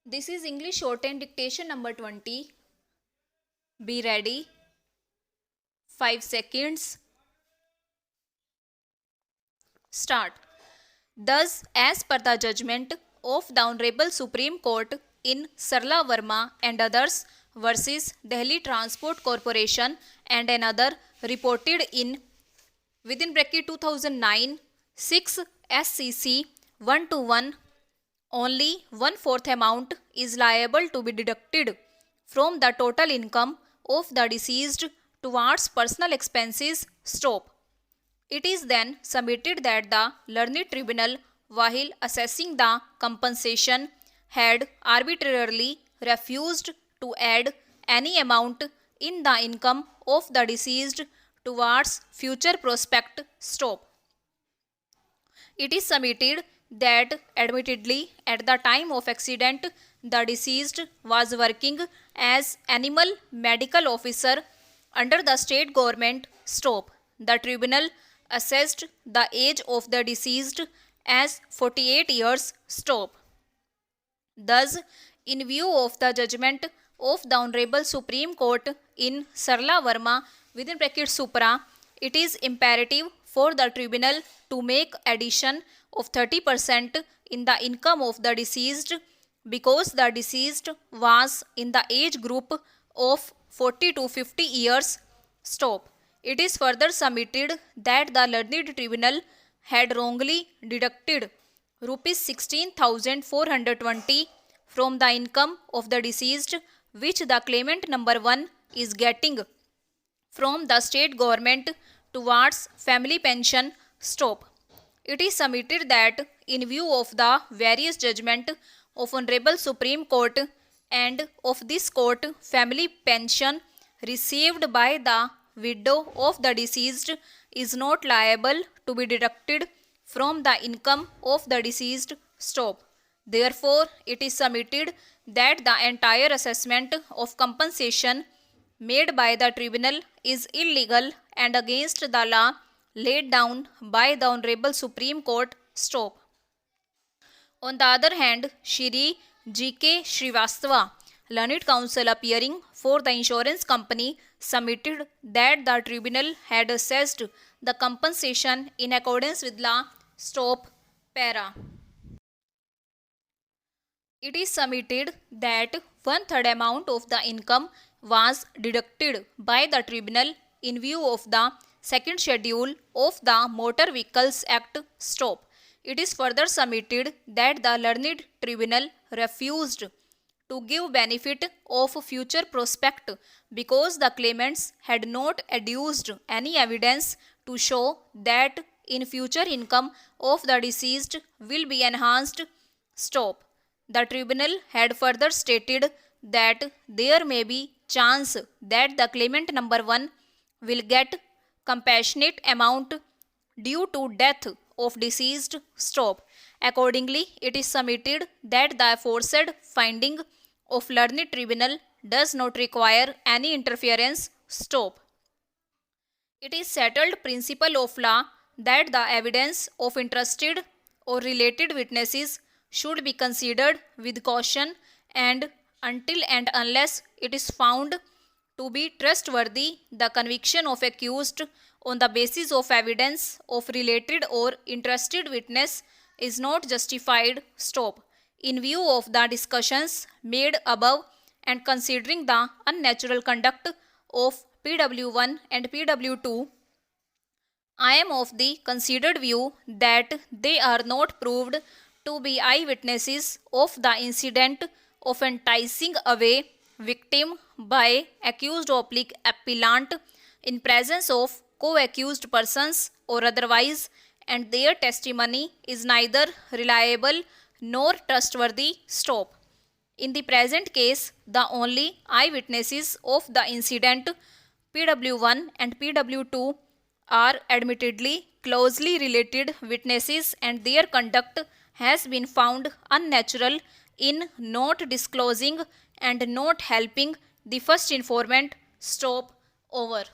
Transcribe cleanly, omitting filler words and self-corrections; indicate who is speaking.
Speaker 1: This is English shorthand dictation number 20. Be ready. 5 seconds. Start. Thus, as per the judgment of the Honorable Supreme Court in Sarla Verma and others versus Delhi Transport Corporation and another reported in within bracket 2009 6 SCC 1 to 1, only 1/4 amount is liable to be deducted from the total income of the deceased towards personal expenses. Stop. It is then submitted that the learned tribunal, while assessing the compensation, had arbitrarily refused to add any amount in the income of the deceased towards future prospect. Stop. It is submitted that admittedly at the time of accident the deceased was working as animal medical officer under the state government. Stop. The tribunal assessed the age of the deceased as 48 years. Stop. Thus, in view of the judgment of the Honorable Supreme Court in Sarla Verma within bracket Supra, it is imperative for the tribunal to make addition of 30% in the income of the deceased because the deceased was in the age group of 40 to 50 years. Stop. It is further submitted that the learned tribunal had wrongly deducted rupees 16,420 from the income of the deceased which the claimant number 1 is getting from the state government towards family pension. Stop. It is submitted that in view of the various judgment of Honorable Supreme Court and of this court, family pension received by the widow of the deceased is not liable to be deducted from the income of the deceased. Stop. Therefore, it is submitted that the entire assessment of compensation made by the tribunal is illegal and against the law laid down by the Honorable Supreme Court. Stop. On the other hand, Shri G.K. Srivastava, learned counsel appearing for the insurance company, submitted that the tribunal had assessed the compensation in accordance with law. Stop. Para. It is submitted that 1/3 amount of the income was deducted by the tribunal in view of the second schedule of the Motor Vehicles Act. Stop. It is further submitted that the learned tribunal refused to give benefit of future prospect because the claimants had not adduced any evidence to show that in future income of the deceased will be enhanced. Stop. The tribunal had further stated that there may be chance that the claimant number 1 will get compassionate amount due to death of deceased. Stop. Accordingly, it is submitted that the aforesaid finding of learned tribunal does not require any interference. Stop. It is settled principle of law that the evidence of interested or related witnesses should be considered with caution and until and unless it is found to be trustworthy, the conviction of accused on the basis of evidence of related or interested witness is not justified. Stop. In view of the discussions made above and considering the unnatural conduct of PW1 and PW2, I am of the considered view that they are not proved to be eyewitnesses of the incident of enticing away victim by accused oblique appellant in presence of co-accused persons or otherwise, and their testimony is neither reliable nor trustworthy. Stop. In the present case, the only eyewitnesses of the incident, PW1 and PW2, are admittedly closely related witnesses, and their conduct has been found unnatural in not disclosing and not helping the first informant. Stop. Over.